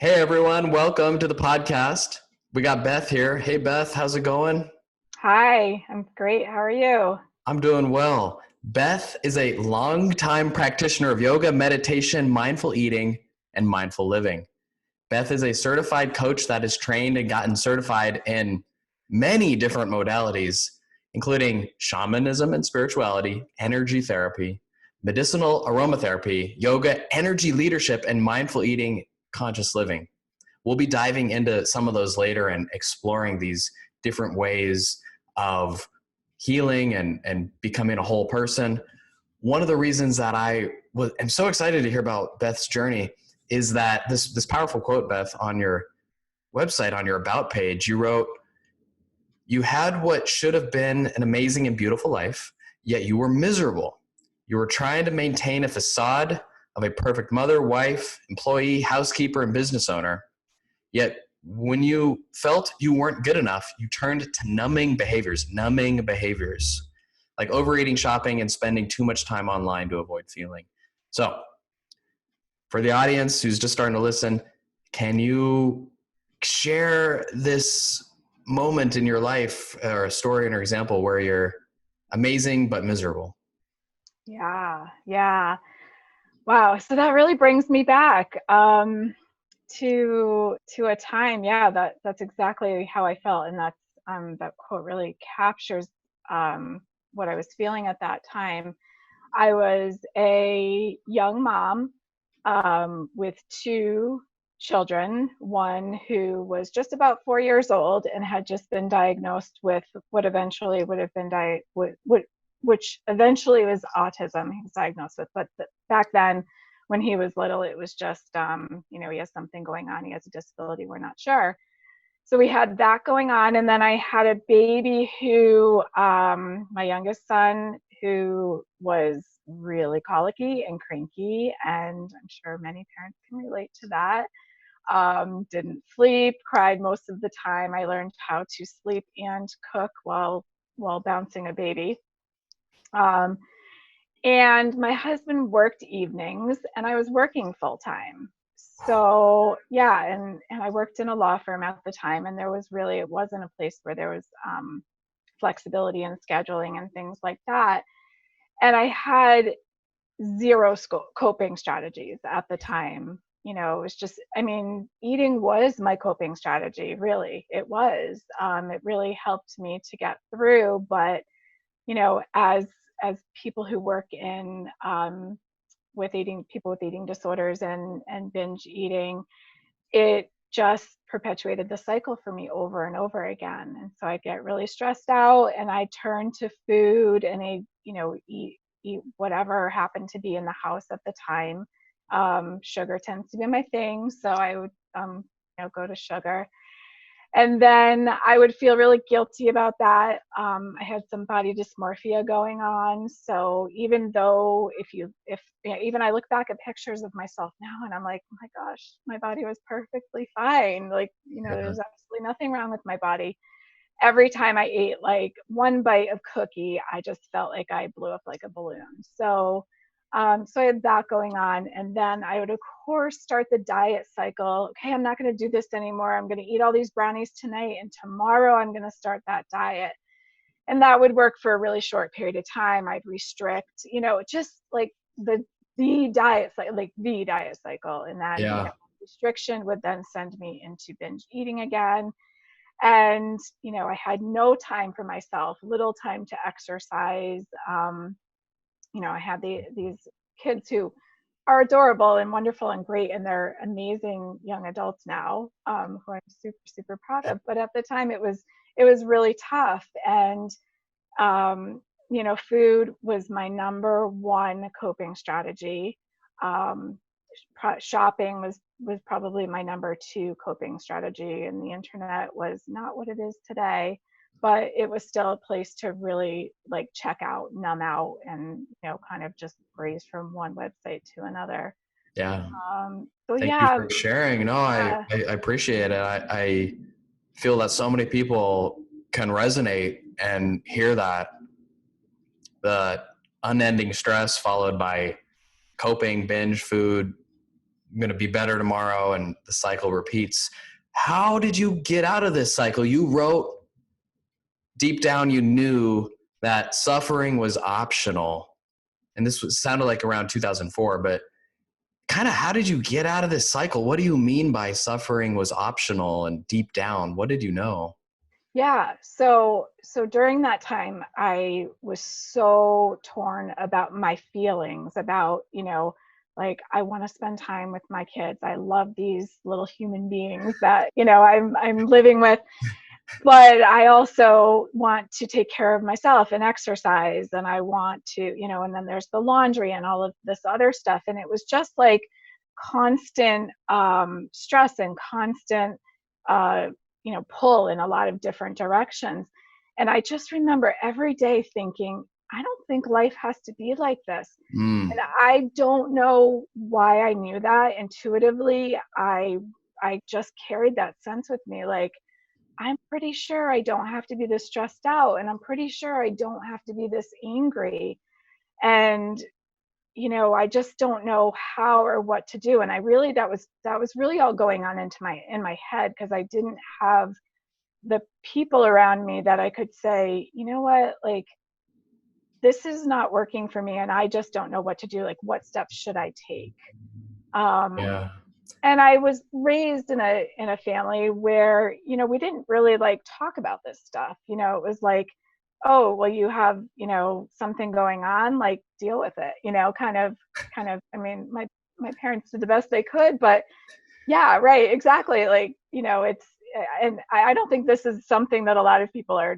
Hey everyone, welcome to the podcast. We got Beth here. Hey Beth, how's it going? Hi, I'm great. How are you? I'm doing well. Beth is a longtime practitioner of yoga, meditation, mindful eating, and mindful living. Beth is a certified coach that is trained and gotten certified in many different modalities, including shamanism and spirituality, energy therapy, medicinal aromatherapy, yoga, energy leadership, and mindful eating, conscious living. We'll be diving into some of those later and exploring these different ways of healing and becoming a whole person. One of the reasons that am so excited to hear about Beth's journey is that this powerful quote, Beth, on your website, on your about page, you wrote, "You had what should have been an amazing and beautiful life, yet you were miserable. You were trying to maintain a facade of a perfect mother, wife, employee, housekeeper, and business owner. Yet when you felt you weren't good enough, you turned to numbing behaviors like overeating, shopping, and spending too much time online to avoid feeling." So for the audience who's just starting to listen, can you share this moment in your life or a story or example where you're amazing but miserable? Yeah. Wow. So that really brings me back to a time. Yeah, that's exactly how I felt, and that's that quote really captures what I was feeling at that time. I was a young mom with two children, one who was just about 4 years old and had just been diagnosed with what eventually would have been which eventually was autism. He was diagnosed with, but back then, when he was little, it was just he has something going on. He has a disability. We're not sure. So we had that going on, and then I had a baby who, my youngest son, who was really colicky and cranky, and I'm sure many parents can relate to that. Didn't sleep, cried most of the time. I learned how to sleep and cook while bouncing a baby. Um, and my husband worked evenings, and I was working full time. So yeah, and I worked in a law firm at the time, and it wasn't a place where there was flexibility in scheduling and things like that. And I had zero coping strategies at the time. It was just, I mean, eating was my coping strategy. Really, it was. It really helped me to get through. But as people who work in with eating people with eating disorders and binge eating, it just perpetuated the cycle for me over and over again. And so I get really stressed out, and I turn to food, and I eat whatever happened to be in the house at the time. Sugar tends to be my thing, so I would go to sugar. And then I would feel really guilty about that. I had some body dysmorphia going on. So even though even I look back at pictures of myself now, and I'm like, oh my gosh, my body was perfectly fine. Like, Yeah. there's absolutely nothing wrong with my body. Every time I ate like one bite of cookie, I just felt like I blew up like a balloon. So I had that going on. And then I would, of course, start the diet cycle. Okay, I'm not going to do this anymore. I'm going to eat all these brownies tonight, and tomorrow I'm going to start that diet. And that would work for a really short period of time. I'd restrict, just like the diet cycle, and then Yeah. restriction would then send me into binge eating again. And I had no time for myself, little time to exercise. I had these kids who are adorable and wonderful and great, and they're amazing young adults now, who I'm super super proud of. But at the time, it was really tough, and food was my number one coping strategy. Um, Shopping was probably my number two coping strategy, and the internet was not what it is today, but it was still a place to really like check out, numb out, and kind of just graze from one website to another. Yeah. So Thank you yeah, for sharing. No, I, yeah, I appreciate it. I feel that so many people can resonate and hear that the unending stress followed by coping, binge food, going to be better tomorrow, and the cycle repeats. How did you get out of this cycle? You wrote deep down, you knew that suffering was optional. And sounded like around 2004, but kind of how did you get out of this cycle? What do you mean by suffering was optional, and deep down, what did you know? Yeah. So during that time, I was so torn about my feelings about, like I want to spend time with my kids. I love these little human beings that, I'm living with, but I also want to take care of myself and exercise, and I want to, and then there's the laundry and all of this other stuff. And it was just like constant stress and constant pull in a lot of different directions. And I just remember every day thinking, I don't think life has to be like this. And I don't know why I knew that intuitively. I just carried that sense with me, like, I'm pretty sure I don't have to be this stressed out, and I'm pretty sure I don't have to be this angry. And I just don't know how or what to do. And I really, that was really all going on in my head, because I didn't have the people around me that I could say, you know what, like, this is not working for me, and I just don't know what to do. Like, what steps should I take? Yeah. And I was raised in a family where, we didn't really like talk about this stuff. It was like, oh, well, you have, something going on, like, deal with it, kind of, I mean, my parents did the best they could, but yeah, right, exactly. Like, it's, and I don't think this is something that a lot of people are,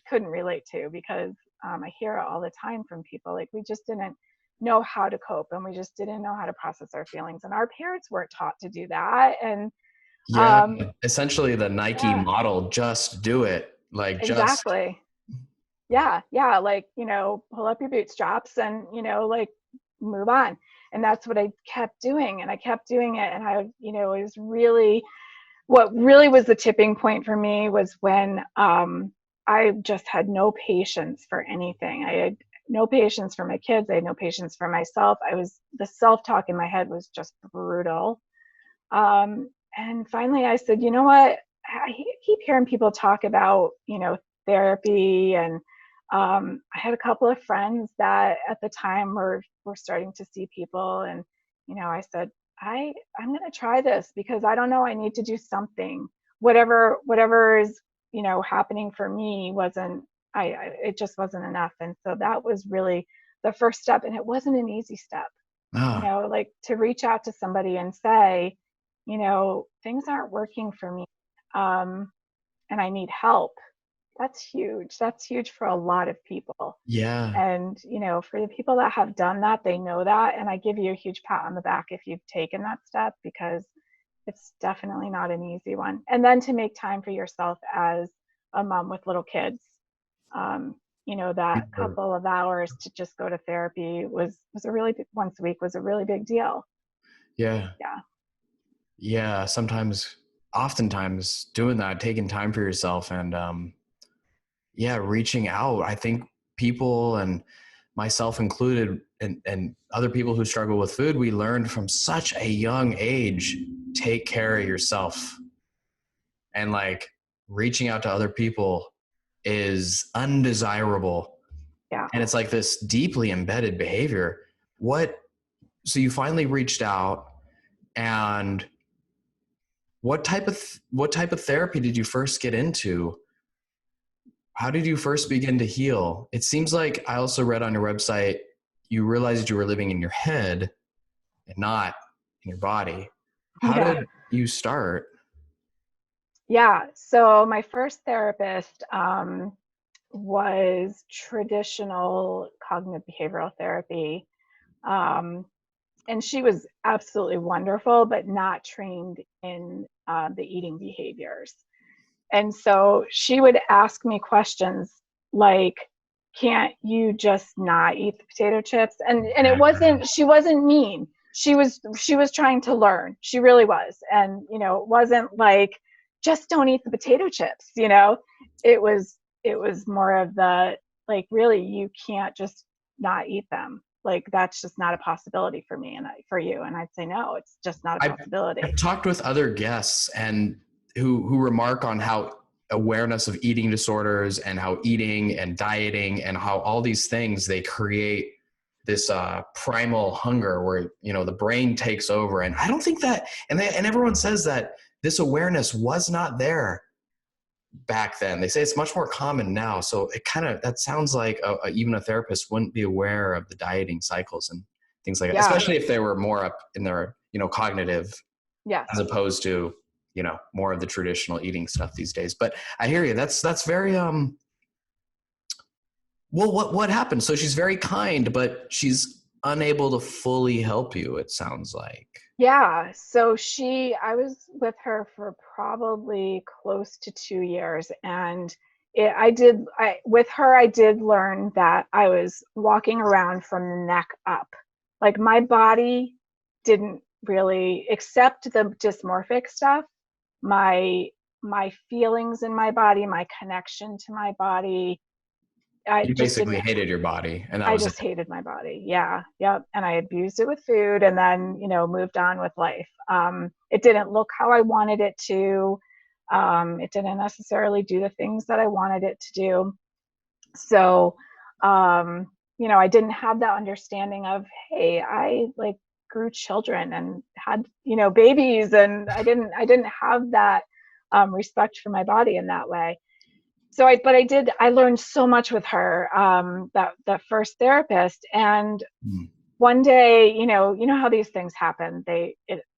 couldn't relate to, because I hear it all the time from people, like, we just didn't know how to cope, and we just didn't know how to process our feelings, and our parents weren't taught to do that. And Yeah. Essentially the Nike yeah, model, just do it. Like, just, exactly. Yeah, like, pull up your bootstraps and, like, move on. And that's what I kept doing, and I kept doing it. And it was really, what really was the tipping point for me was when I just had no patience for anything. I had no patience for my kids. I had no patience for myself. The self-talk in my head was just brutal. And finally I said, you know what? I keep hearing people talk about, therapy. And I had a couple of friends that at the time were starting to see people. And, I said, I'm going to try this, because I don't know, I need to do something. Whatever is, happening for me wasn't, it just wasn't enough. And so that was really the first step. And it wasn't an easy step, ah, like, to reach out to somebody and say, things aren't working for me. And I need help. That's huge. That's huge for a lot of people. yeah. And, for the people that have done that, they know that. And I give you a huge pat on the back if you've taken that step, because it's definitely not an easy one. And then to make time for yourself as a mom with little kids, that couple of hours to just go to therapy was a really big, once a week was a really big deal. Yeah. Yeah. Yeah. Oftentimes doing that, taking time for yourself, and yeah, reaching out. I think people, and myself included, and other people who struggle with food, we learned from such a young age, take care of yourself. And like, reaching out to other people is undesirable. Yeah. And it's like this deeply embedded behavior. So you finally reached out, and what type of therapy did you first get into? How did you first begin to heal? It seems like, I also read on your website, you realized you were living in your head and not in your body. How Yeah. did you start? Yeah. So my first therapist was traditional cognitive behavioral therapy. Um, and she was absolutely wonderful, but not trained in the eating behaviors. And so she would ask me questions like, can't you just not eat the potato chips? And it wasn't, she wasn't mean. She was trying to learn. She really was. And, it wasn't like, just don't eat the potato chips, it was more of the, like, really, you can't just not eat them. Like, that's just not a possibility for me and for you. And I'd say, no, it's just not a I've, possibility. I've talked with other guests and who remark on how awareness of eating disorders and how eating and dieting and how all these things, they create this primal hunger where, the brain takes over. And I don't think that, and everyone says that this awareness was not there back then. They say it's much more common now. So that sounds like even a therapist wouldn't be aware of the dieting cycles and things like that, Yeah. especially if they were more up in their, cognitive, Yes. as opposed to, more of the traditional eating stuff these days. But I hear you. That's very, well, what happened? So she's very kind, but she's unable to fully help you, it sounds like. Yeah. So I was with her for probably close to 2 years. And with her, I did learn that I was walking around from the neck up. Like, my body didn't really accept the dysmorphic stuff. My feelings in my body, my connection to my body, I You just basically didn't. hated your body, and that I was it. just hated my body. Yeah. Yep. And I abused it with food, and then, moved on with life. It didn't look how I wanted it to. It didn't necessarily do the things that I wanted it to do. So, I didn't have that understanding of, hey, I like grew children and had, babies, and I didn't have that respect for my body in that way. So I learned so much with her, that first therapist. And one day, how these things happen,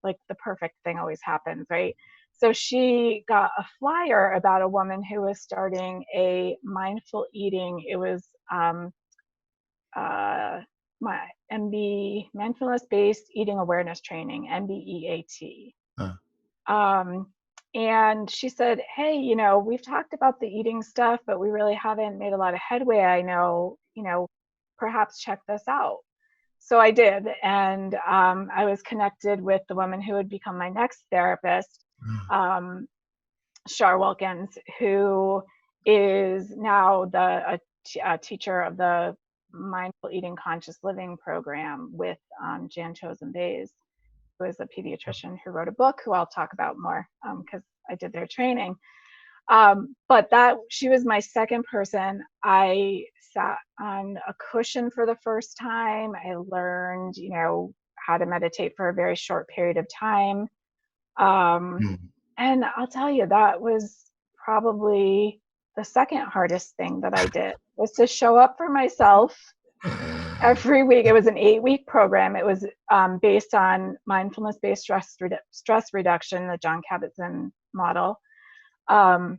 like the perfect thing always happens, right? So she got a flyer about a woman who was starting a mindful eating. It was, my mindfulness based eating awareness training, MBEAT. Huh. And she said, hey, we've talked about the eating stuff, but we really haven't made a lot of headway. I know, perhaps check this out. So I did. And I was connected with the woman who would become my next therapist, Shar Wilkins, who is now a teacher of the Mindful Eating Conscious Living program with Jan Chosen Bays, who is a pediatrician who wrote a book, who I'll talk about more because I did their training. But she was my second person. I sat on a cushion for the first time. I learned, how to meditate for a very short period of time. And I'll tell you, that was probably the second hardest thing that I did, was to show up for myself every week. It was an 8-week program. It was based on mindfulness-based stress reduction, the John Kabat-Zinn model. And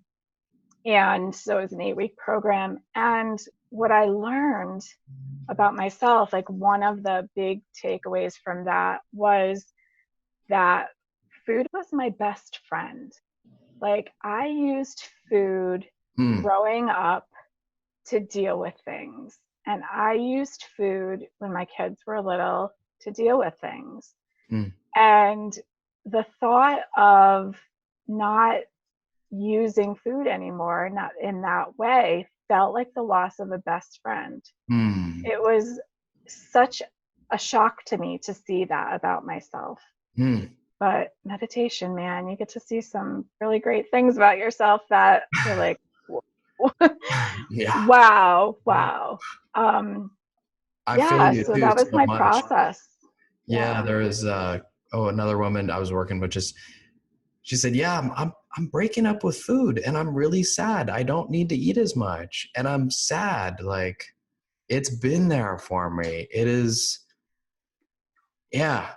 so it was an 8-week program. And what I learned about myself, like one of the big takeaways from that, was that food was my best friend. Like, I used food growing up to deal with things. And I used food when my kids were little to deal with things. And the thought of not using food anymore, not in that way, felt like the loss of a best friend. It was such a shock to me to see that about myself. But meditation, man, you get to see some really great things about yourself that you're like, Yeah. wow. I feel you So too that was so my much. process. Yeah, there was another woman I was working with, she said, yeah, I'm breaking up with food and I'm really sad. I don't need to eat as much. And I'm sad. Like, it's been there for me. It is, yeah,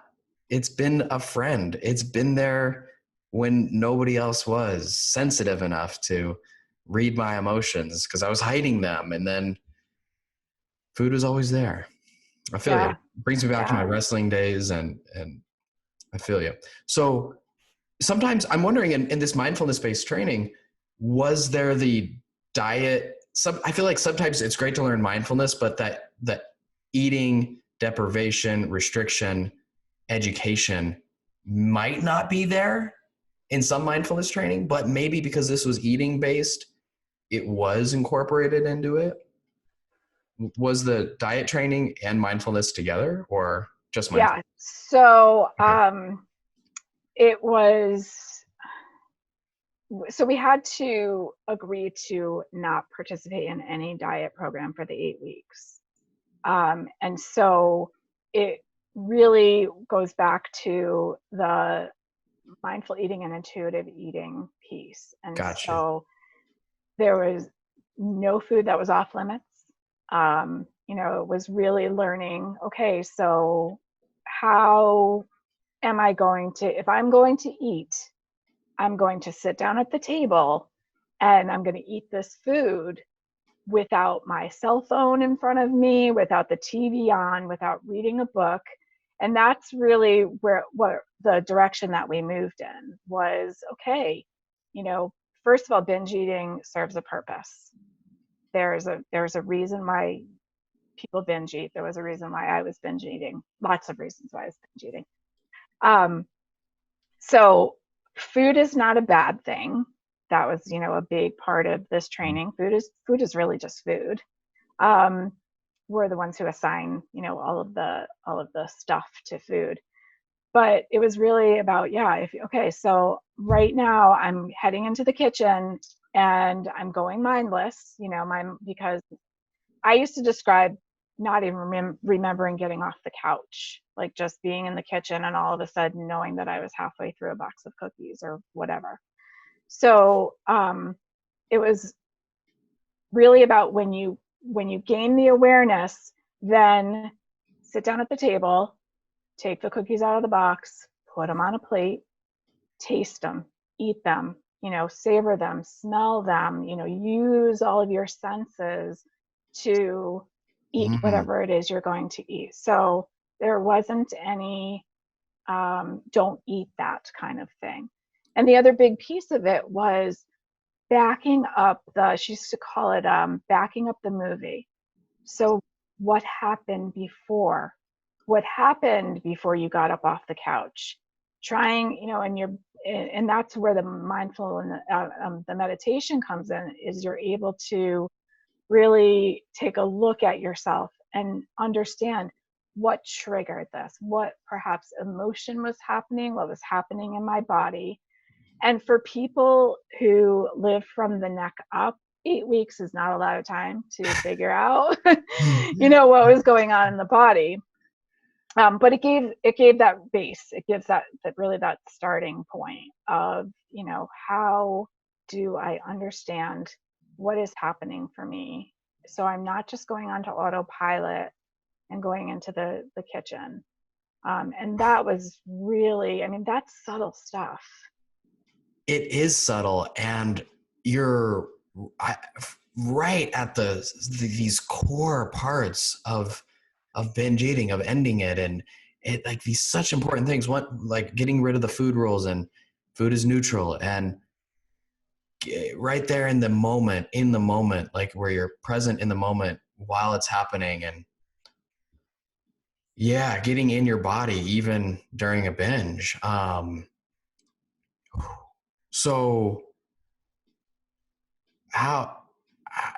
it's been a friend. It's been there when nobody else was sensitive enough to read my emotions because I was hiding them. And then food was always there. I feel you. It brings me back to my wrestling days and I feel you. So sometimes I'm wondering in this mindfulness-based training, was there the diet? I feel like sometimes it's great to learn mindfulness, but that eating, deprivation, restriction, education might not be there in some mindfulness training, but maybe because this was eating based, it was incorporated into it. Was the diet training and mindfulness together, or just Yeah. mindfulness? So Okay. it was, so we had to agree to not participate in any diet program for the 8 weeks. And so it really goes back to the mindful eating and intuitive eating piece. And Gotcha. so there was no food that was off limits. It was really learning, okay, so how am I going to, if I'm going to eat, I'm going to sit down at the table and I'm going to eat this food without my cell phone in front of me, without the TV on, without reading a book. And that's really what the direction that we moved in was, okay, first of all, binge eating serves a purpose. There's a reason why people binge eat. There was a reason why I was binge eating. Lots of reasons why I was binge eating. So food is not a bad thing. That was, a big part of this training. Food is really just food. We're the ones who assign, all of the stuff to food. But it was really about, okay, so right now I'm heading into the kitchen and I'm going mindless, because I used to describe not even remembering getting off the couch, like just being in the kitchen and all of a sudden knowing that I was halfway through a box of cookies or whatever. So it was really about when you gain the awareness, then sit down at the table, take the cookies out of the box, put them on a plate, taste them, eat them, savor them, smell them, use all of your senses to eat Mm. whatever it is you're going to eat. So there wasn't any don't eat that kind of thing. And the other big piece of it was backing up she used to call it backing up the movie. So what happened before? What happened before you got up off the couch? Trying, and that's where the mindful and the meditation comes in, is you're able to really take a look at yourself and understand what triggered this, what perhaps emotion was happening, what was happening in my body. And for people who live from the neck up, 8 weeks is not a lot of time to figure out, what was going on in the body. But it gave that base. It gives that really that starting point of, how do I understand what is happening for me? So I'm not just going onto autopilot and going into the kitchen. And that was really, that's subtle stuff. It is subtle, and you're right at these core parts of binge eating, of ending it, and it, like, these such important things. One, like getting rid of the food rules and food is neutral, and right there in the moment, like where you're present in the moment while it's happening, and yeah, getting in your body even during a binge. So how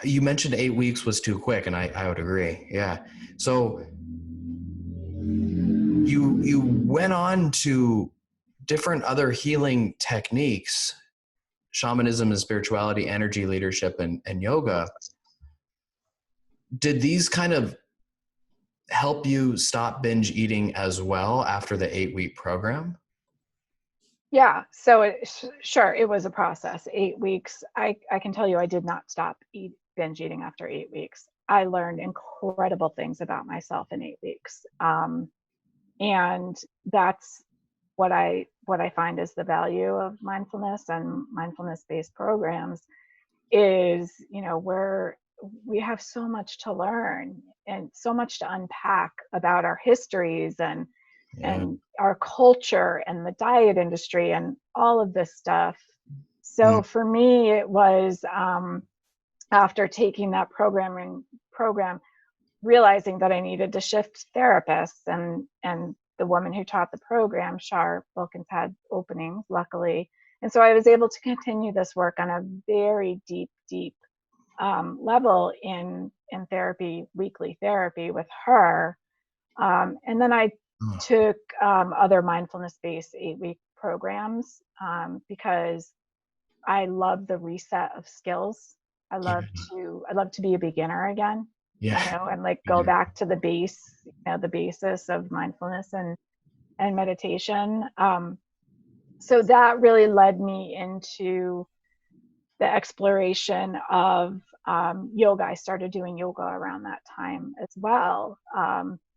you mentioned 8 weeks was too quick, and I would agree. Yeah. So you went on to different other healing techniques, shamanism and spirituality, energy leadership, and yoga. Did these kind of help you stop binge eating as well after the 8 week program? Yeah. So sure, it was a process. 8 weeks. I can tell you, I did not stop binge eating after 8 weeks. I learned incredible things about myself in 8 weeks. And that's what I find is the value of mindfulness and mindfulness based programs is, where we have so much to learn and so much to unpack about our histories Yeah. and our culture and the diet industry and all of this stuff. So Mm. for me, it was after taking that program, realizing that I needed to shift therapists, and the woman who taught the program, Shar Wilkins, had openings, luckily. And so I was able to continue this work on a very deep level in therapy, weekly therapy with her. And then I took other mindfulness-based 8-week programs because I love the reset of skills. I love to be a beginner again, Yeah. and like go back to the base, the basis of mindfulness and meditation. So that really led me into the exploration of yoga. I started doing yoga around that time as well,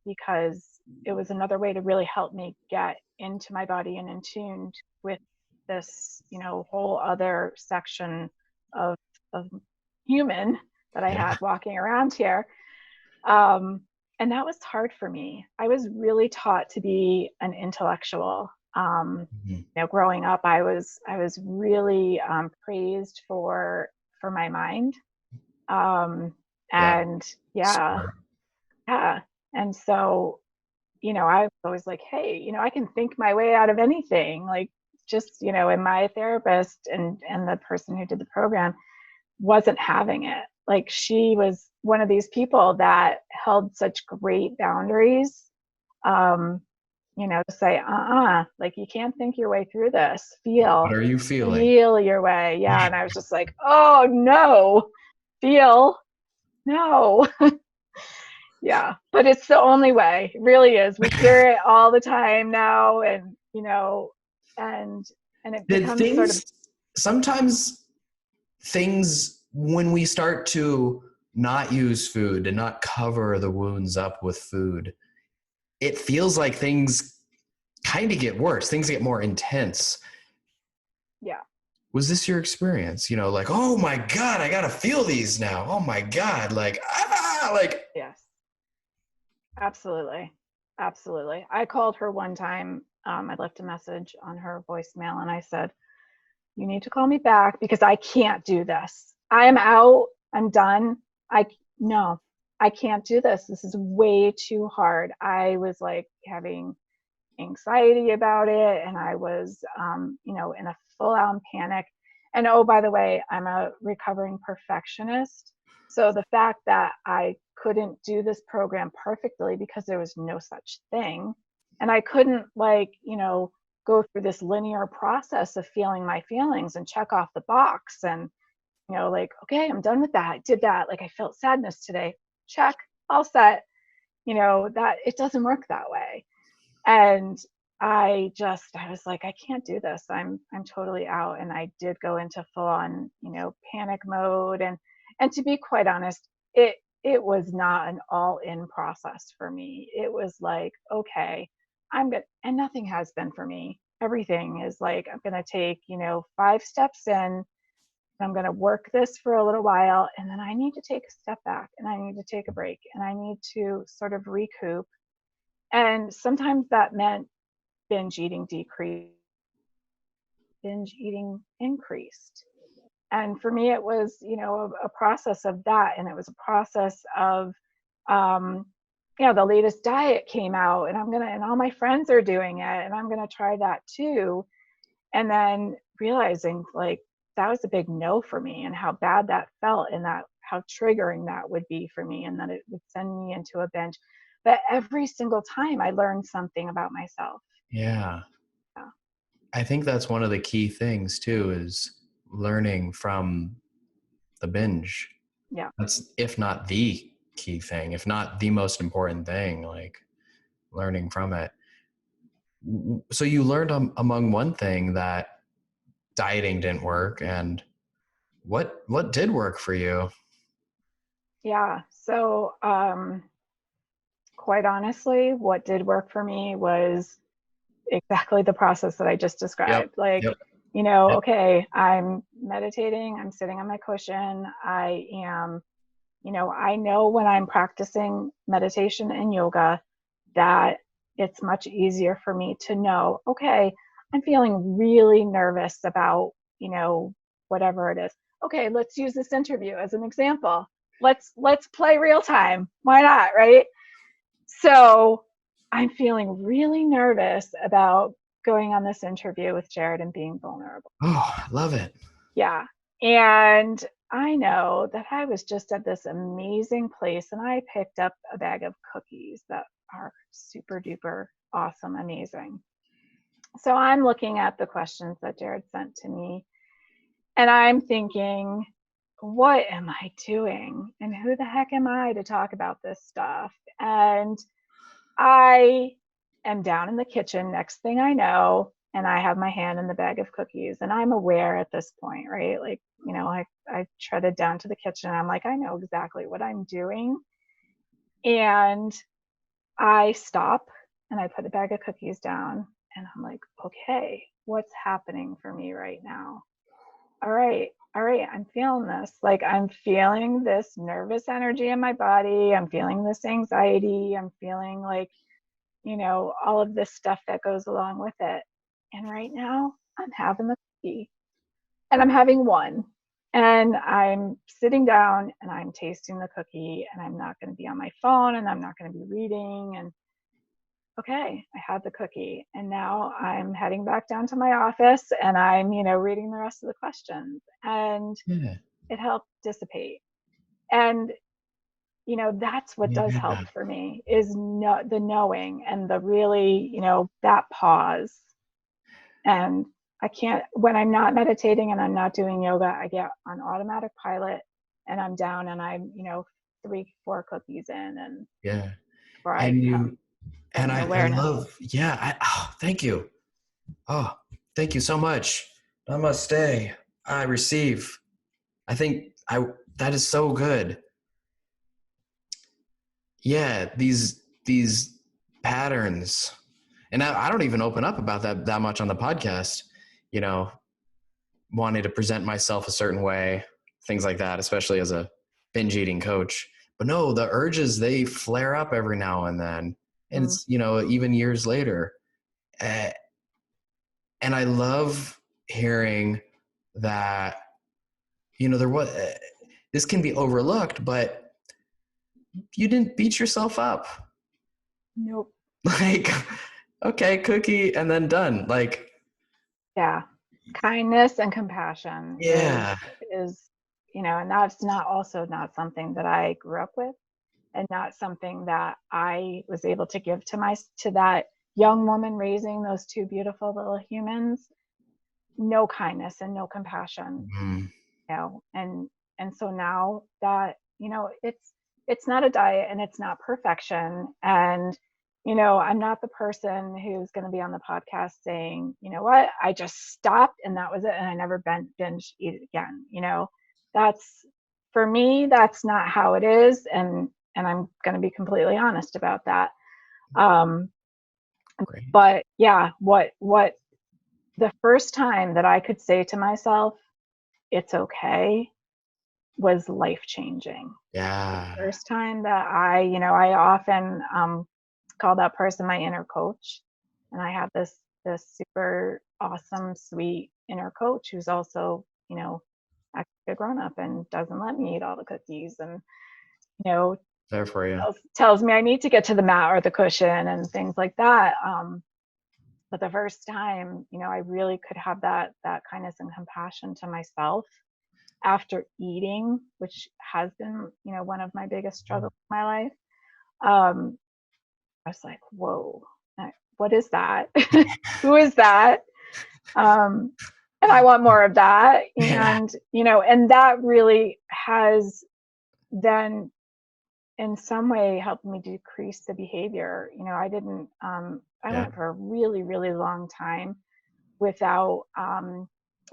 because it was another way to really help me get into my body and in tune with this, whole other section of human that I had walking around here. And that was hard for me. I was really taught to be an intellectual. Growing up, I was really praised for my mind. And yeah, and so I was always like, hey, I can think my way out of anything. Like, just and my therapist and the person who did the program wasn't having it. Like, she was one of these people that held such great boundaries, to say, like, you can't think your way through this. What are you feeling? Feel your way. Yeah. And I was just like, oh no, feel, no. Yeah. But it's the only way. It really is. We hear it all the time now. And, and it becomes sort of, sometimes things, when we start to not use food and not cover the wounds up with food, it feels like things kind of get worse. Things get more intense. Yeah. Was this your experience? Like, oh my God, I got to feel these now. Oh my God. Like, yes, absolutely. Absolutely. I called her one time. I left a message on her voicemail and I said, you need to call me back because I can't do this. I am out. I'm done. No, I can't do this. This is way too hard. I was like having anxiety about it. And I was, in a full on panic. And oh, by the way, I'm a recovering perfectionist. So the fact that I couldn't do this program perfectly because there was no such thing. And I couldn't go through this linear process of feeling my feelings and check off the box and, like, okay, I'm done with that. I did that. Like, I felt sadness today. Check, all set. That it doesn't work that way. And I was like, I can't do this. I'm totally out. And I did go into full on, panic mode. And to be quite honest, it was not an all in process for me. It was like, okay, I'm good. And nothing has been for me. Everything is like, I'm going to take, 5 steps in. I'm going to work this for a little while. And then I need to take a step back and I need to take a break and I need to sort of recoup. And sometimes that meant binge eating decreased, binge eating increased. And for me, it was, a process of that. And it was a process of, the latest diet came out and and all my friends are doing it and I'm going to try that too. And then realizing like that was a big no for me and how bad that felt and that how triggering that would be for me and that it would send me into a binge. But every single time I learned something about myself. Yeah. I think that's one of the key things too, is learning from the binge. Yeah. That's, if not the key thing, if not the most important thing, like learning from it. So you learned among one thing that dieting didn't work, and what did work for you? Yeah. So, quite honestly, what did work for me was exactly the process that I just described. Yep. Okay, I'm meditating, I'm sitting on my cushion, I am, I know when I'm practicing meditation and yoga that it's much easier for me to know, okay, I'm feeling really nervous about, whatever it is. Okay, let's use this interview as an example. Let's play real time. Why not, right? So I'm feeling really nervous about going on this interview with Jared and being vulnerable. Oh, I love it. Yeah. And I know that I was just at this amazing place and I picked up a bag of cookies that are super duper awesome, amazing. So I'm looking at the questions that Jared sent to me and I'm thinking, what am I doing? And who the heck am I to talk about this stuff? And I am down in the kitchen, next thing I know, and I have my hand in the bag of cookies. And I'm aware at this point, right? Like, I treaded down to the kitchen. I'm like, I know exactly what I'm doing. And I stop and I put the bag of cookies down and I'm like, okay, what's happening for me right now? All right, I'm feeling this. Like, I'm feeling this nervous energy in my body. I'm feeling this anxiety. I'm feeling like, all of this stuff that goes along with it. And right now, I'm having the cookie and I'm having one. And I'm sitting down and I'm tasting the cookie and I'm not going to be on my phone and I'm not going to be reading. And okay, I had the cookie. And now I'm heading back down to my office and I'm, reading the rest of the questions. And Yeah. it helped dissipate. And that's what does help Yeah. for me is the knowing and the really, that pause. And I can't, when I'm not meditating and I'm not doing yoga, I get on automatic pilot and I'm down and I'm, 3-4 cookies in and Yeah. before I And come to any I awareness. love, thank you. Oh, thank you so much. Namaste. I receive. I think that is so good. Yeah, these patterns. And I don't even open up about that much on the podcast, you know, wanting to present myself a certain way, things like that, especially as a binge eating coach. But no, the urges, they flare up every now and then. And it's, even years later. Uh, and I love hearing that, there was, this can be overlooked, but you didn't beat yourself up. Nope. Like, okay, cookie, and then done. Like, Yeah. Kindness and compassion yeah, is, and that's not something that I grew up with and not something that I was able to give to that young woman raising those two beautiful little humans. No kindness and no compassion, mm, and so now that, it's not a diet and it's not perfection. And, I'm not the person who's going to be on the podcast saying, you know what, I just stopped and that was it. And I never binge eat again. That's, for me, that's not how it is. And I'm going to be completely honest about that. great. But yeah, what the first time that I could say to myself, it's okay, was life changing. Yeah. First time that I often call that person my inner coach. And I have this super awesome, sweet inner coach who's also, actually a grown up and doesn't let me eat all the cookies and, you know, There for you. tells me I need to get to the mat or the cushion and things like that. But the first time, I really could have that kindness and compassion to myself after eating, which has been, one of my biggest struggles in my life. I was like, whoa, what is that? Who is that? And I want more of that. Yeah. And, and that really has then in some way helped me decrease the behavior. I didn't, I Yeah. went for a really, really long time without,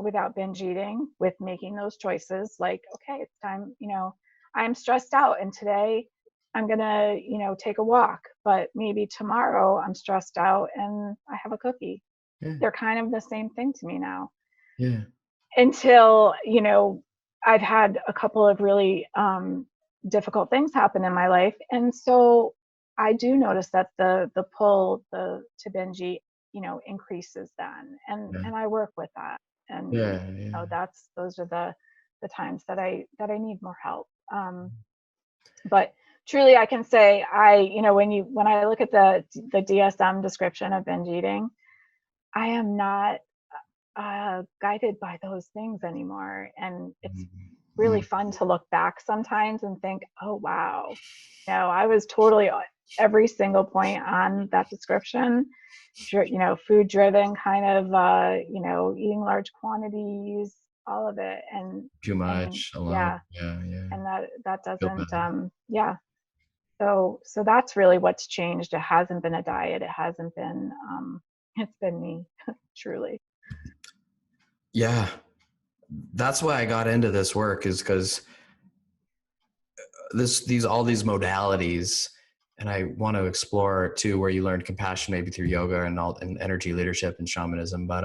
without binge eating, with making those choices like, okay, it's time, I'm stressed out and today I'm going to, take a walk, but maybe tomorrow I'm stressed out and I have a cookie. Yeah. They're kind of the same thing to me now. Yeah. Until, I've had a couple of really difficult things happen in my life. And so I do notice that the pull to binge eat, increases then. And I work with that. And Yeah. those are the times that I need more help. But truly I can say when I look at the DSM description of binge eating, I am not guided by those things anymore. And it's really fun to look back sometimes and think, oh, wow, I was totally every single point on that description, food driven, kind of, eating large quantities, all of it. Too And much alone. yeah, Yeah. and that Feel doesn't, bad. yeah. So that's really what's changed. It hasn't been a diet. It hasn't been, it's been me, truly. Yeah. That's why I got into this work, is because all these modalities, and I want to explore too, where you learned compassion maybe through yoga and energy leadership and shamanism. But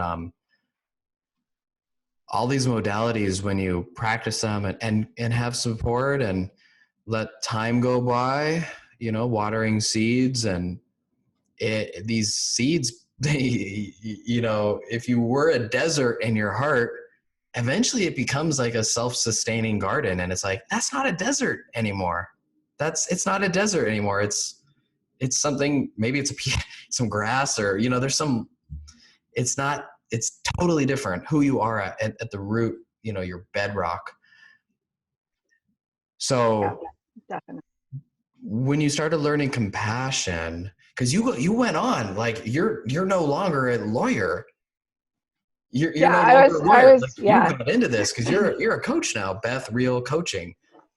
all these modalities, when you practice them and have support and let time go by, watering seeds, and these seeds, if you were a desert in your heart, eventually it becomes like a self-sustaining garden. And it's like, that's not a desert anymore. It's not a desert anymore. It's something, maybe it's some grass, or, it's totally different who you are at the root, your bedrock. Yeah, So definitely. when you started learning compassion, because you went on, like, you're no longer a lawyer. You're Yeah, no I longer was, a lawyer. Like, you yeah, got into this because you're a coach now, Beth Real Coaching.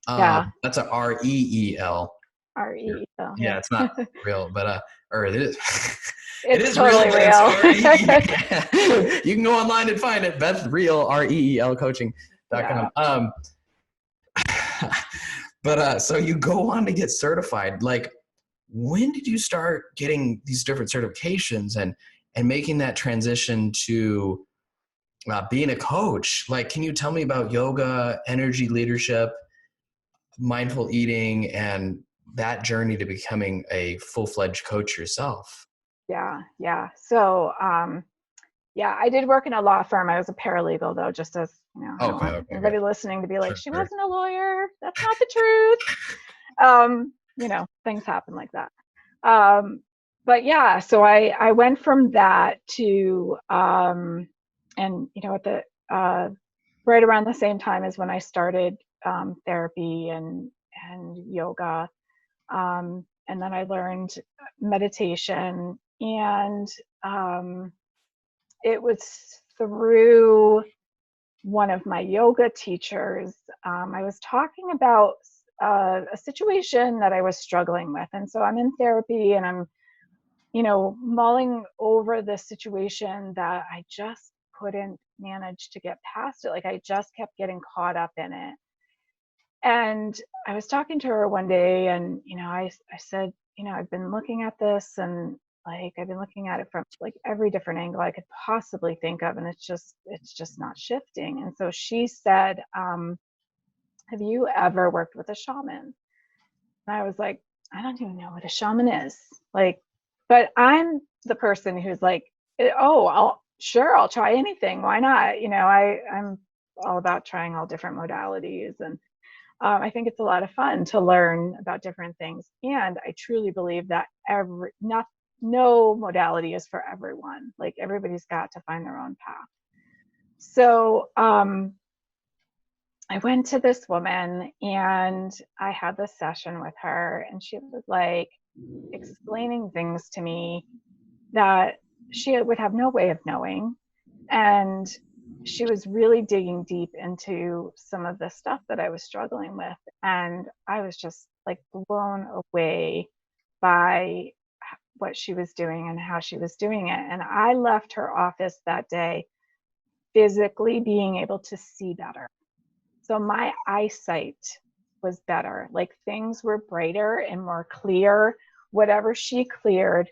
yeah, That's a REEL. RE, so Yeah, yeah. it's not real, but or it is. It It's is real, totally but it's real. REEL. You can go online and find it. Beth Real, REEL Yeah. Coaching.com. But so you go on to get certified. Like, when did you start getting these different certifications and making that transition to being a coach? Like, can you tell me about yoga, energy leadership, mindful eating, and that journey to becoming a full-fledged coach yourself? Yeah. Yeah. So, yeah, I did work in a law firm. I was a paralegal, though, just as, I don't Okay, want okay, good. anybody listening to be like, Sure, she sure. wasn't a lawyer. That's not the truth. Things happen like that. But yeah, so I went from that to, and, at the, right around the same time as when I started, therapy and yoga. And then I learned meditation, and, it was through one of my yoga teachers. I was talking about a situation that I was struggling with. And so I'm in therapy, and I'm, mulling over this situation that I just couldn't manage to get past it. Like, I just kept getting caught up in it. And I was talking to her one day, and, I said, I've been looking at this, and, like, I've been looking at it from, like, every different angle I could possibly think of, and it's just not shifting. And so she said, have you ever worked with a shaman? And I was like, I don't even know what a shaman is. Like, but I'm the person who's like, oh, I'll try anything. Why not? I'm all about trying all different modalities. And I think it's a lot of fun to learn about different things. And I truly believe that no modality is for everyone. Like, everybody's got to find their own path. So I went to this woman, and I had this session with her, and she was like explaining things to me that she would have no way of knowing. And she was really digging deep into some of the stuff that I was struggling with. And I was just, like, blown away by what she was doing and how she was doing it. And I left her office that day physically being able to see better. So my eyesight was better. Like, things were brighter and more clear. Whatever she cleared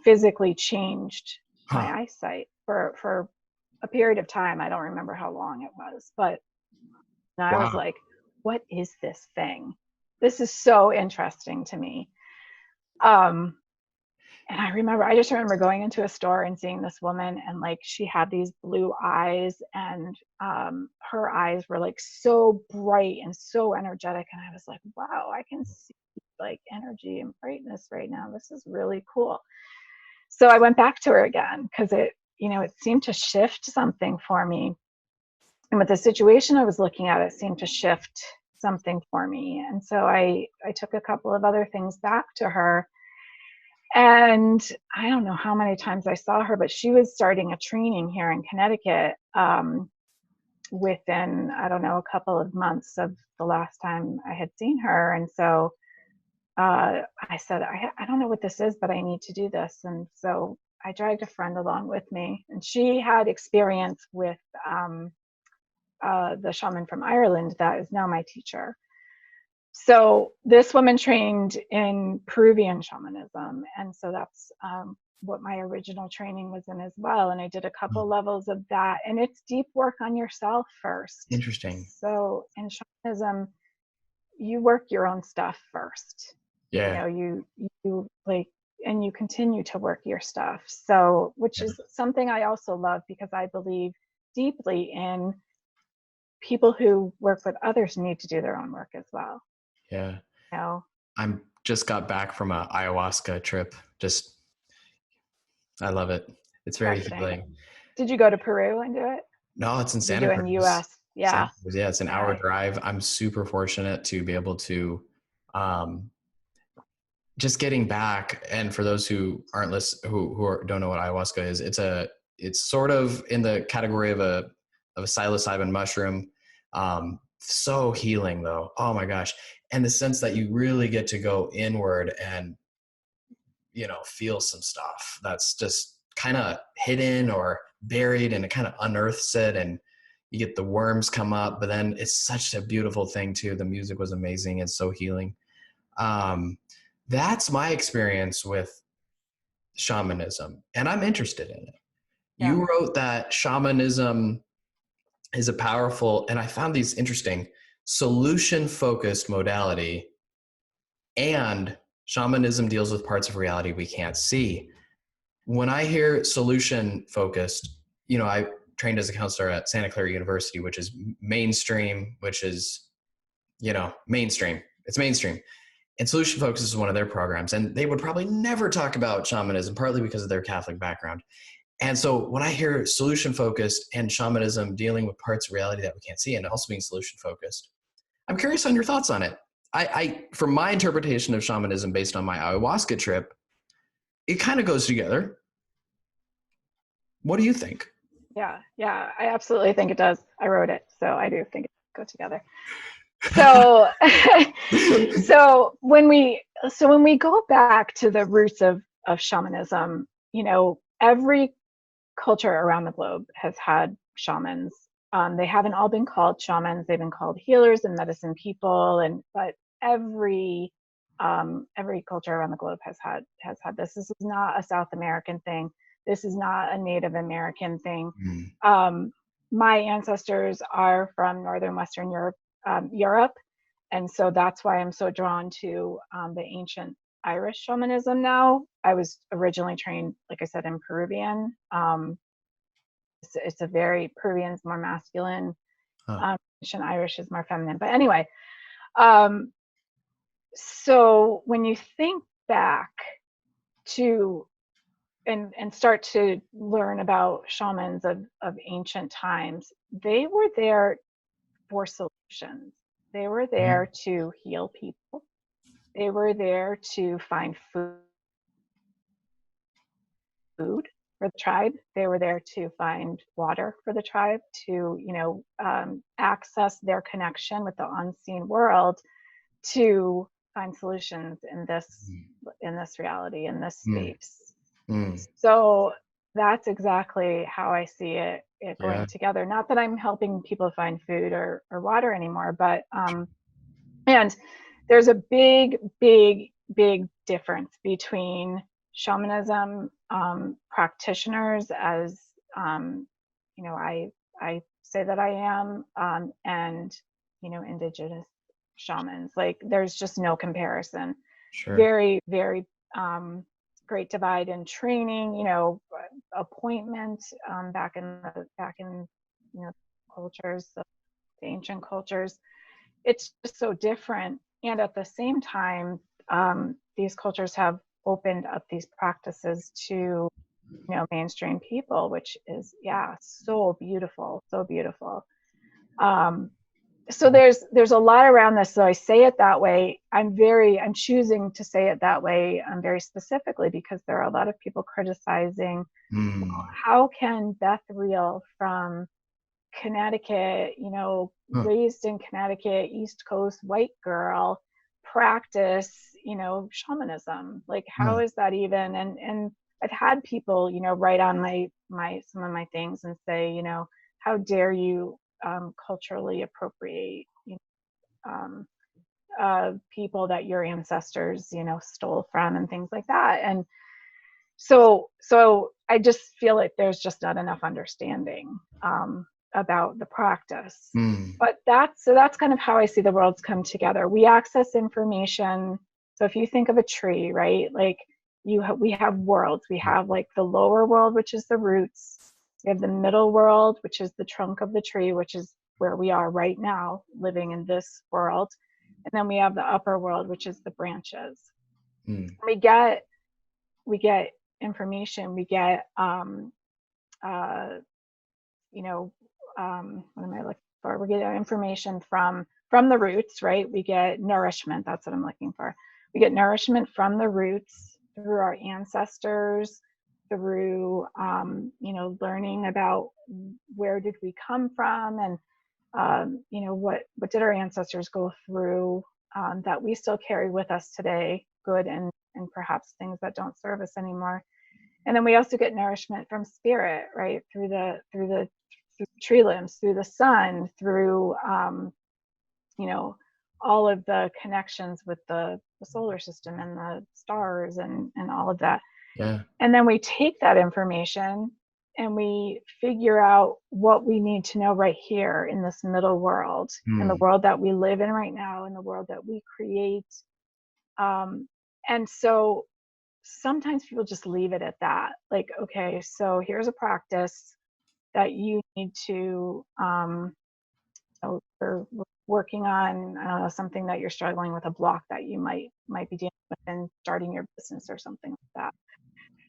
physically changed Huh. my eyesight for a period of time. I don't remember how long it was, but I was Wow. like, what is this thing? This is so interesting to me. And I just remember going into a store and seeing this woman, and, like, she had these blue eyes, and her eyes were, like, so bright and so energetic. And I was like, wow, I can see, like, energy and brightness right now. This is really cool. So I went back to her again, because it seemed to shift something for me. And with the situation I was looking at, it seemed to shift something for me. And so I took a couple of other things back to her. And I don't know how many times I saw her, but she was starting a training here in Connecticut within, I don't know, a couple of months of the last time I had seen her. And so I said, I don't know what this is, but I need to do this. And so I dragged a friend along with me, and she had experience with the shaman from Ireland that is now my teacher. So this woman trained in Peruvian shamanism, and so that's what my original training was in as well. And I did a couple levels of that, and it's deep work on yourself first. Interesting. So in shamanism, you work your own stuff first. Yeah. You like, and you continue to work your stuff. So, which is something I also love, because I believe deeply in people who work with others need to do their own work as well. Yeah. You know? I'm just got back from a ayahuasca trip. I love it. It's very healing. Did you go to Peru and do it? No, it's in Santa Cruz. Cruz. In the US. Yeah. Yeah, it's an hour drive. I'm super fortunate to be able to just getting back. And for those who aren't don't know what ayahuasca is, it's sort of in the category of a psilocybin mushroom. So healing though. Oh my gosh. And the sense that you really get to go inward and, feel some stuff that's just kind of hidden or buried, and it kind of unearths it, and you get the worms come up. But then it's such a beautiful thing too. The music was amazing. It's so healing. That's my experience with shamanism, and I'm interested in it. Yeah. You wrote that shamanism is a powerful, and I found these interesting, solution-focused modality, and shamanism deals with parts of reality we can't see. When I hear solution-focused, I trained as a counselor at Santa Clara University, which is mainstream, mainstream. It's mainstream. And Solution Focus is one of their programs. And they would probably never talk about shamanism, partly because of their Catholic background. And so when I hear solution focused and shamanism dealing with parts of reality that we can't see, and also being solution focused, I'm curious on your thoughts on it. From my interpretation of shamanism based on my ayahuasca trip, it kind of goes together. What do you think? Yeah, I absolutely think it does. I wrote it, so I do think it goes together. So, so when we go back to the roots of shamanism, every culture around the globe has had shamans. They haven't all been called shamans; they've been called healers and medicine people. But every culture around the globe has had this. This is not a South American thing. This is not a Native American thing. My ancestors are from northern Western Europe, and so that's why I'm so drawn to the ancient Irish shamanism. Now, I was originally trained, like I said, in Peruvian. It's a very Peruvian's more masculine, ancient Irish is more feminine. But anyway, so when you think back to and start to learn about shamans of ancient times, they were there for solutions. They were there to heal people. They were there to find food for the tribe. They were there to find water for the tribe, to access their connection with the unseen world, to find solutions in this reality, in this space. So that's exactly how I see it going together. Not that I'm helping people find food or water anymore, but and there's a big difference between shamanism practitioners, as I say that I am, and indigenous shamans. Like, there's just no comparison. Sure. Very, very great divide in training, appointment back in cultures, the ancient cultures. It's just so different. And at the same time, these cultures have opened up these practices to mainstream people, which is so beautiful, so beautiful. So there's a lot around this. So I say it that way. I'm choosing to say it that way very specifically because there are a lot of people criticizing, how can Beth Reel from Connecticut, raised in Connecticut, East Coast white girl, practice, shamanism? Like, how is that even? And I've had people, write on my some of my things and say, how dare you culturally appropriate, people that your ancestors, stole from and things like that. And so I just feel like there's just not enough understanding about the practice. But that's kind of how I see the worlds come together. We access information. So if you think of a tree, right? Like we have worlds. We have like the lower world, which is the roots. We have the middle world, which is the trunk of the tree, which is where we are right now, living in this world. And then we have the upper world, which is the branches. We get information. We get what am I looking for? We get information from the roots, right? We get nourishment. That's what I'm looking for. We get nourishment from the roots through our ancestors, through learning about where did we come from, and what did our ancestors go through that we still carry with us today, good and perhaps things that don't serve us anymore. And then we also get nourishment from spirit, right? Through the tree limbs, through the sun, through all of the connections with the solar system and the stars and all of that. Yeah. And then we take that information and we figure out what we need to know right here in this middle world, in the world that we live in right now, in the world that we create. And so sometimes people just leave it at that. Like, okay, so here's a practice that you need to, we're working on, I don't know, something that you're struggling with, a block that you might be dealing with in starting your business or something like that.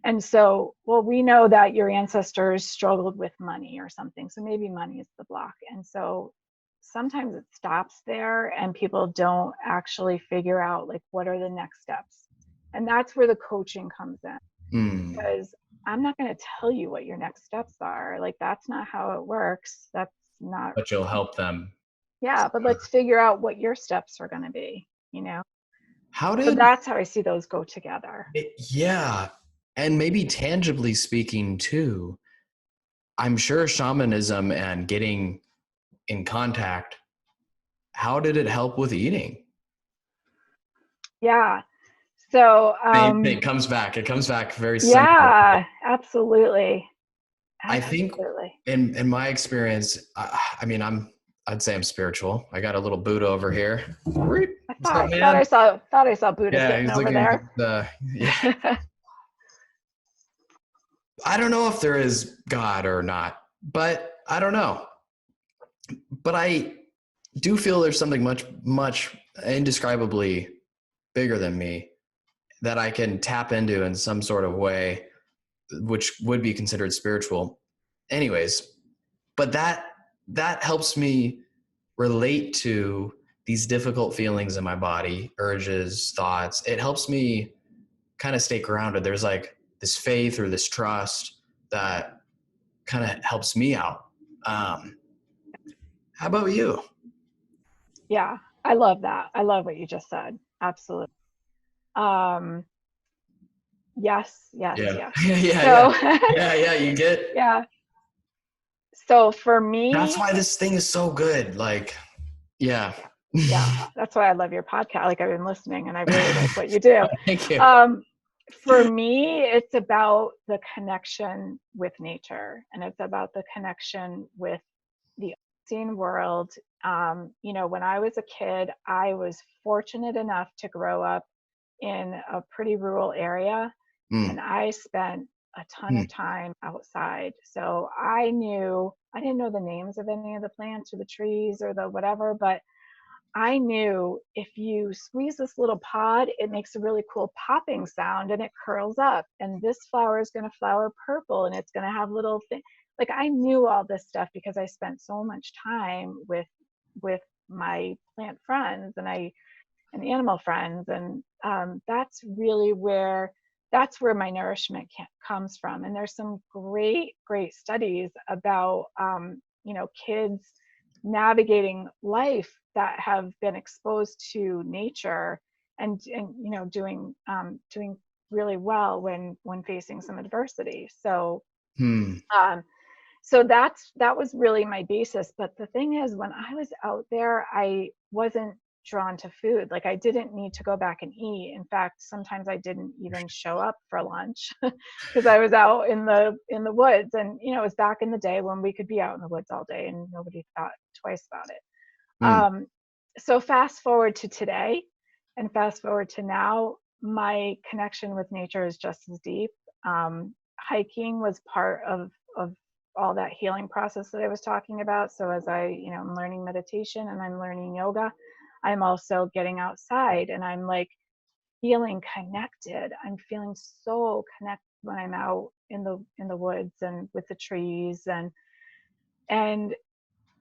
And so, well, we know that your ancestors struggled with money or something. So maybe money is the block. And so sometimes it stops there and people don't actually figure out like, what are the next steps? And that's where the coaching comes in. Because I'm not going to tell you what your next steps are. Like, that's not how it works. That's not. But you'll help them. Yeah, but let's figure out what your steps are going to be, So that's how I see those go together. Yeah. And maybe tangibly speaking too, I'm sure shamanism and getting in contact, how did it help with eating? Yeah. So It comes back very simple. Yeah, absolutely. I think in my experience, I'd say I'm spiritual. I got a little Buddha over here. thought I saw Buddha sitting over there. I don't know if there is God or not, but I don't know. But I do feel there's something much, much indescribably bigger than me that I can tap into in some sort of way, which would be considered spiritual. Anyways, but that helps me relate to these difficult feelings in my body, urges, thoughts. It helps me kind of stay grounded. There's like this faith or this trust that kind of helps me out. How about you? Yeah, I love that. I love what you just said. Absolutely. Yes. Yeah. So, you get. Yeah. So for me, that's why this thing is so good. Like, yeah. Yeah, that's why I love your podcast. Like, I've been listening and I really like what you do. Thank you. For me, it's about the connection with nature, and it's about the connection with the unseen world. When I was a kid, I was fortunate enough to grow up in a pretty rural area, and I spent a ton of time outside. So I didn't know the names of any of the plants or the trees or the whatever, but I knew if you squeeze this little pod, it makes a really cool popping sound and it curls up. And this flower is going to flower purple and it's going to have little things. like I knew all this stuff because I spent so much time with my plant friends and animal friends, and that's really where my nourishment comes from. And there's some great studies about kids navigating life that have been exposed to nature and doing really well when facing some adversity. So um, so that was really my basis. But the thing is, when I was out there, I wasn't drawn to food. Like I didn't need to go back and eat. In fact, sometimes I didn't even show up for lunch because I was out in the woods. And it was back in the day when we could be out in the woods all day and nobody thought twice about it. So fast forward to today and fast forward to now, my connection with nature is just as deep. Hiking was part of all that healing process that I was talking about. So as I'm learning meditation and I'm learning yoga, I'm also getting outside and I'm like feeling connected. I'm feeling so connected when I'm out in the woods and with the trees and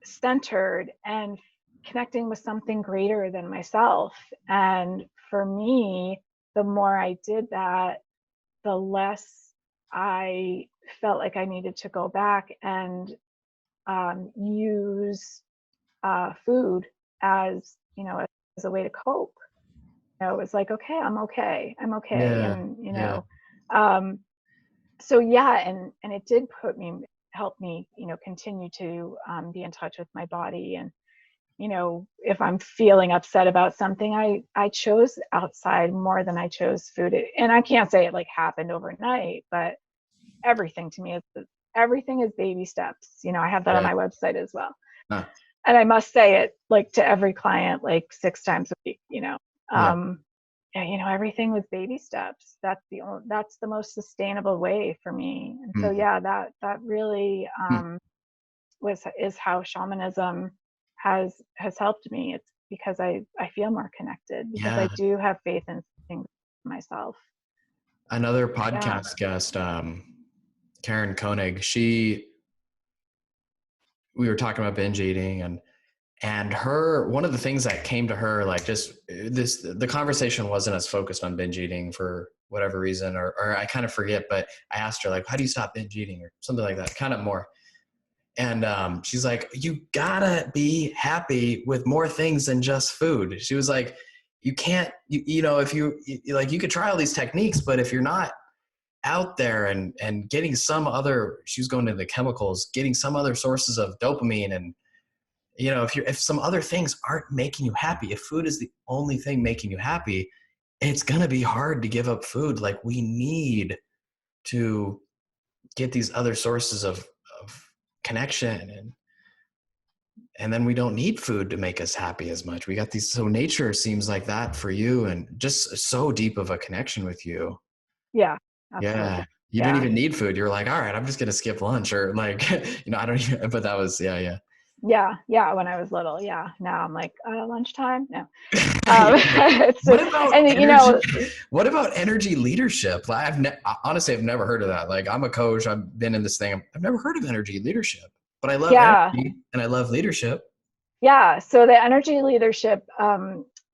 centered and connecting with something greater than myself. And for me, the more I did that, the less I felt like I needed to go back and use food as as a way to cope. It was like, okay, I'm okay, Yeah. and Yeah. So yeah, and it did help me continue to be in touch with my body. And if I'm feeling upset about something, I chose outside more than I chose food. And I can't say it like happened overnight, but everything to me everything is baby steps. I have that on Yeah. my website as well. Huh. And I must say it like to every client, like 6 times a week, Yeah. everything with baby steps. That's the most sustainable way for me. And so, yeah, that really is how shamanism has helped me. It's because I feel more connected because I Yeah. do have faith in things myself. Another podcast guest, Karen Koenig, we were talking about binge eating and her, one of the things that came to her, like just the conversation wasn't as focused on binge eating for whatever reason, or I kind of forget, but I asked her like, how do you stop binge eating or something like that, kind of more. And she's like, you gotta be happy with more things than just food. She was like, you can't, if you like, you could try all these techniques, but if you're not out there and getting some other, she was going into the chemicals, getting some other sources of dopamine and, if some other things aren't making you happy, if food is the only thing making you happy, it's going to be hard to give up food. Like we need to get these other sources of connection and then we don't need food to make us happy as much. We got these, so nature seems like that for you and just so deep of a connection with you. Yeah, absolutely. Yeah. You didn't even need food. You're like, all right, I'm just going to skip lunch or like, I don't even, but that was, yeah. Yeah, when I was little. Yeah. Now I'm like, lunchtime? No. It's what about energy? What about energy leadership? Honestly, I've never heard of that. Like I'm a coach. I've been in this thing. I've never heard of energy leadership, but I love energy and I love leadership. Yeah. So the energy leadership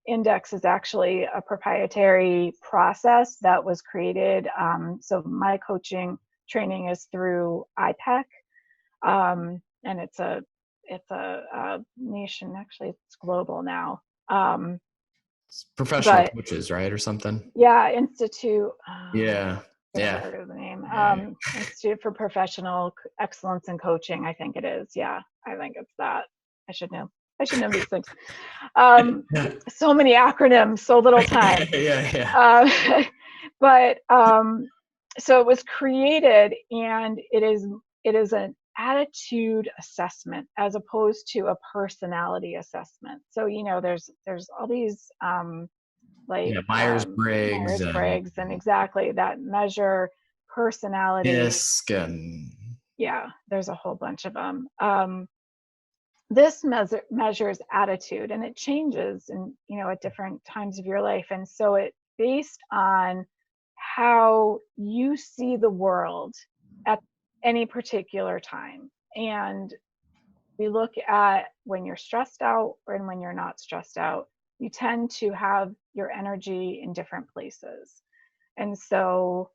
index is actually a proprietary process that was created. So my coaching training is through IPEC, and it's a nation. Actually, it's global now. Professional coaches, right, or something? Yeah, Institute. Yeah. Heard of the name. Institute for Professional Excellence in Coaching. I think it is. Yeah, I think it's that. I should know these things. So many acronyms, so little time. Yeah. But so it was created, and it is an attitude assessment as opposed to a personality assessment. So there's all these like Myers-Briggs and exactly that measure personality. DISC and yeah, there's a whole bunch of them. This measures attitude, and it changes in at different times of your life, and so it based on how you see the world any particular time. And we look at when you're stressed out and when you're not stressed out, you tend to have your energy in different places. And so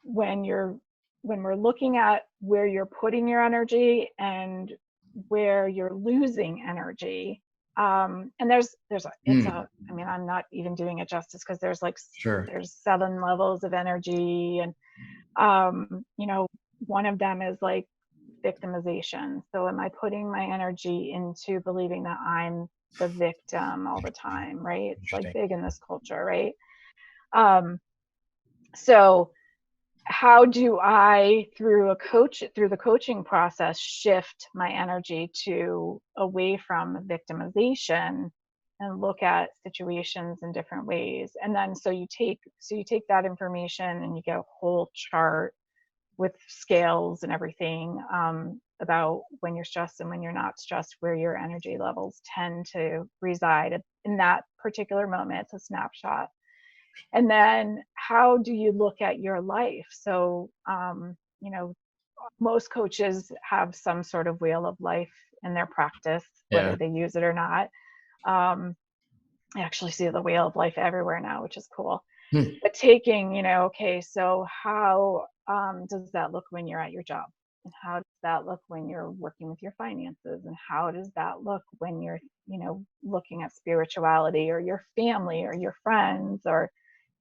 when we're looking at where you're putting your energy and where you're losing energy, and I mean, I'm not even doing it justice, because there's like Sure. there's 7 levels of energy, and one of them is like victimization. So am I putting my energy into believing that I'm the victim all the time, right? It's like big in this culture, right? So how do I, through the coaching process, shift my energy to away from victimization and look at situations in different ways? And then so you take that information and you get a whole chart with scales and everything, about when you're stressed and when you're not stressed, where your energy levels tend to reside in that particular moment. It's a snapshot. And then how do you look at your life? So, most coaches have some sort of wheel of life in their practice, whether they use it or not. I actually see the wheel of life everywhere now, which is cool. But taking, okay, so how does that look when you're at your job? And how does that look when you're working with your finances? And how does that look when you're, looking at spirituality or your family or your friends, or,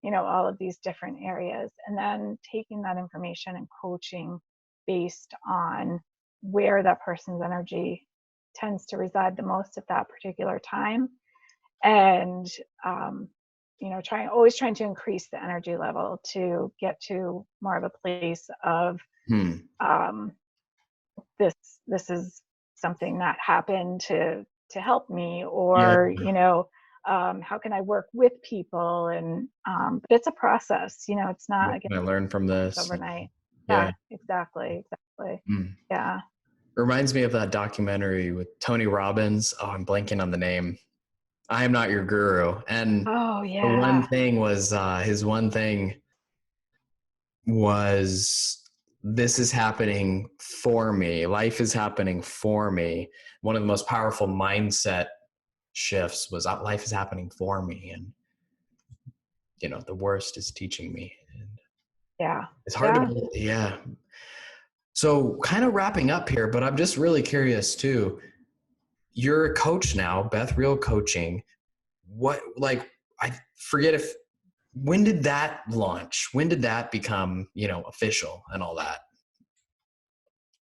all of these different areas? And then taking that information and coaching based on where that person's energy tends to reside the most at that particular time. And, always trying to increase the energy level to get to more of a place of, this is something that happened to help me, or how can I work with people? And but it's a process, it's not, What can I learn from this overnight. Yeah, Exactly. Yeah. Reminds me of that documentary with Tony Robbins. Oh, I'm blanking on the name. I Am Not Your Guru. And Oh the one yeah. thing was, his one thing was, this is happening for me. Life is happening for me. One of the most powerful mindset shifts was, life is happening for me. And, the worst is teaching me. And Yeah. it's hard to, So kind of wrapping up here, but I'm just really curious too. You're a coach now, Beth Real Coaching. I forget when did that launch? When did that become, official and all that?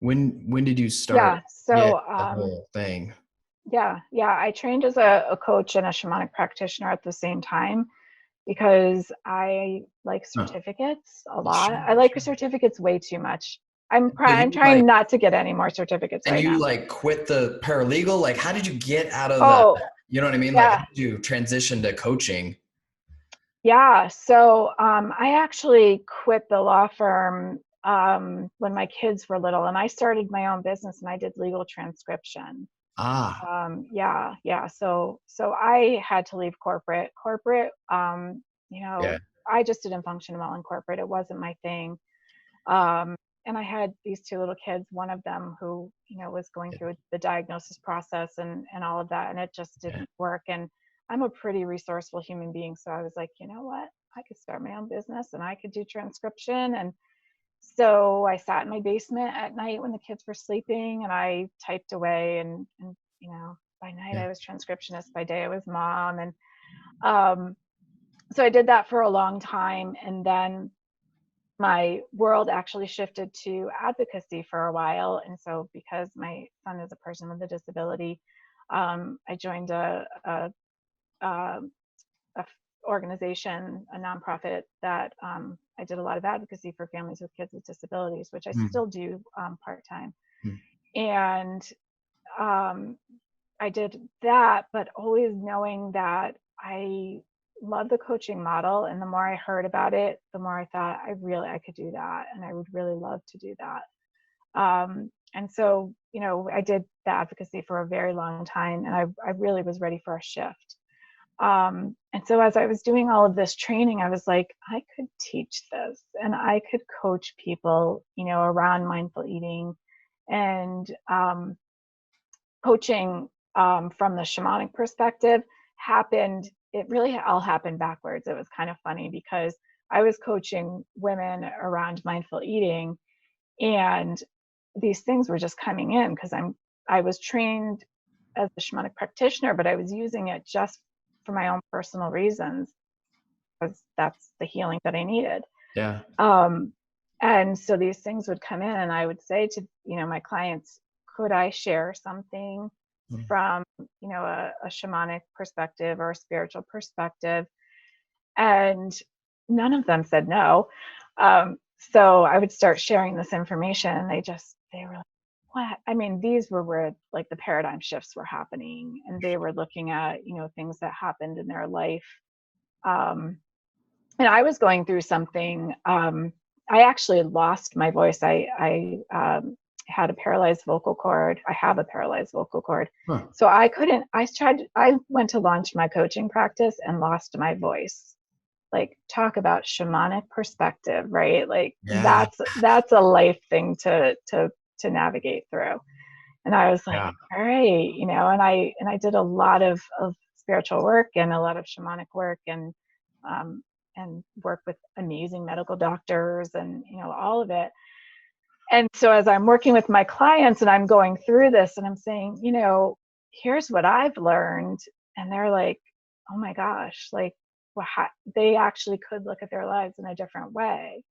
When did you start? Yeah. So, The whole thing. yeah. I trained as a coach and a shamanic practitioner at the same time, because I like certificates a lot. I like certificates way too much. I'm trying not to get any more certificates right now. And you quit the paralegal? How did you get out of you know what I mean? Yeah. How did you transition to coaching? Yeah. So I actually quit the law firm when my kids were little, and I started my own business, and I did legal transcription. So I had to leave corporate. I just didn't function well in corporate. It wasn't my thing. And I had these 2 little kids, one of them who, was going through the diagnosis process and all of that, and it just didn't work. And I'm a pretty resourceful human being. So I was like, you know what? I could start my own business and I could do transcription. And so I sat in my basement at night when the kids were sleeping, and I typed away, and by night I was transcriptionist, by day I was mom. And so I did that for a long time. And then my world actually shifted to advocacy for a while. And so because my son is a person with a disability, I joined a organization, a nonprofit that I did a lot of advocacy for families with kids with disabilities, which I still do part-time. And I did that, but always knowing that I love the coaching model. And the more I heard about it, the more I thought I could do that. And I would really love to do that. And so, I did the advocacy for a very long time, and I really was ready for a shift. And so as I was doing all of this training, I was like, I could teach this and I could coach people, around mindful eating and coaching from the shamanic perspective it really all happened backwards. It was kind of funny because I was coaching women around mindful eating and these things were just coming in because I was trained as a shamanic practitioner, but I was using it just for my own personal reasons because that's the healing that I needed. Yeah. And so these things would come in and I would say to, my clients, could I share something from, a shamanic perspective or a spiritual perspective? And none of them said no. So I would start sharing this information and they were like, what? I mean, these were where like the paradigm shifts were happening and they were looking at, things that happened in their life. And I was going through something. I actually lost my voice. I had a paralyzed vocal cord. I have a paralyzed vocal cord. Huh. So I went to launch my coaching practice and lost my voice. Like, talk about shamanic perspective, right? Like Yeah. that's a life thing to navigate through. And I was like, Yeah. all right, and I did a lot of spiritual work and a lot of shamanic work and work with amazing medical doctors and all of it. And so as I'm working with my clients and I'm going through this and I'm saying, here's what I've learned, and they're like, oh my gosh, like, well, they actually could look at their lives in a different way.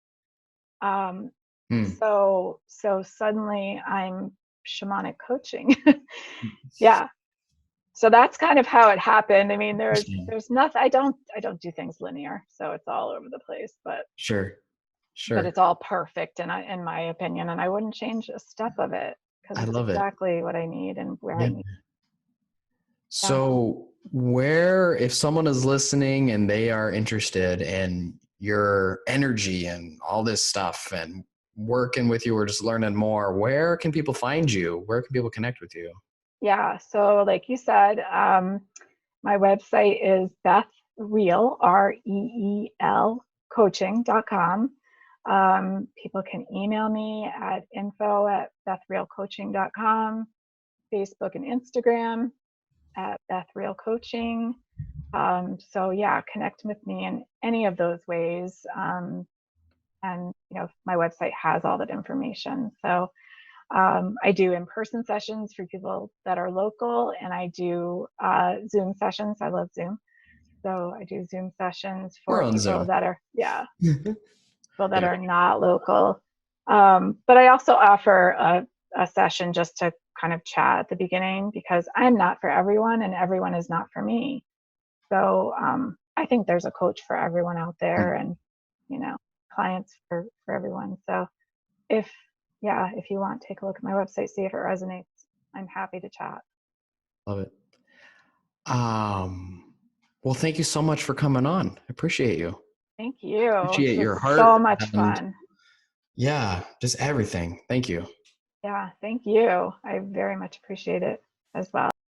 So suddenly I'm shamanic coaching. Yeah. So that's kind of how it happened. I mean, there's nothing, I don't do things linear, so it's all over the place, but Sure. but it's all perfect in my opinion, and I wouldn't change a step of it because I it's love it. exactly what I need and where I Yeah. need. So if someone is listening and they are interested in your energy and all this stuff and working with you or just learning more, where can people find you? Where can people connect with you? Yeah. So like you said, my website is Beth Reel, REEL coaching.com. People can email me at info@bethreelcoaching.com, Facebook and Instagram at Beth Reel Coaching. So yeah, connect with me in any of those ways. And my website has all that information. So I do in-person sessions for people that are local, and I do Zoom sessions. I love Zoom. So I do Zoom sessions We're for on people Zoom. that are, people that Yeah. are not local. But I also offer a session just to kind of chat at the beginning because I'm not for everyone and everyone is not for me. So I think there's a coach for everyone out there and, clients for everyone. So if you want, take a look at my website, see if it resonates. I'm happy to chat. Love it. Well, thank you so much for coming on. I appreciate you. Thank you. Appreciate This your was heart. so much fun. Yeah, just everything. Thank you. Yeah, thank you. I very much appreciate it as well.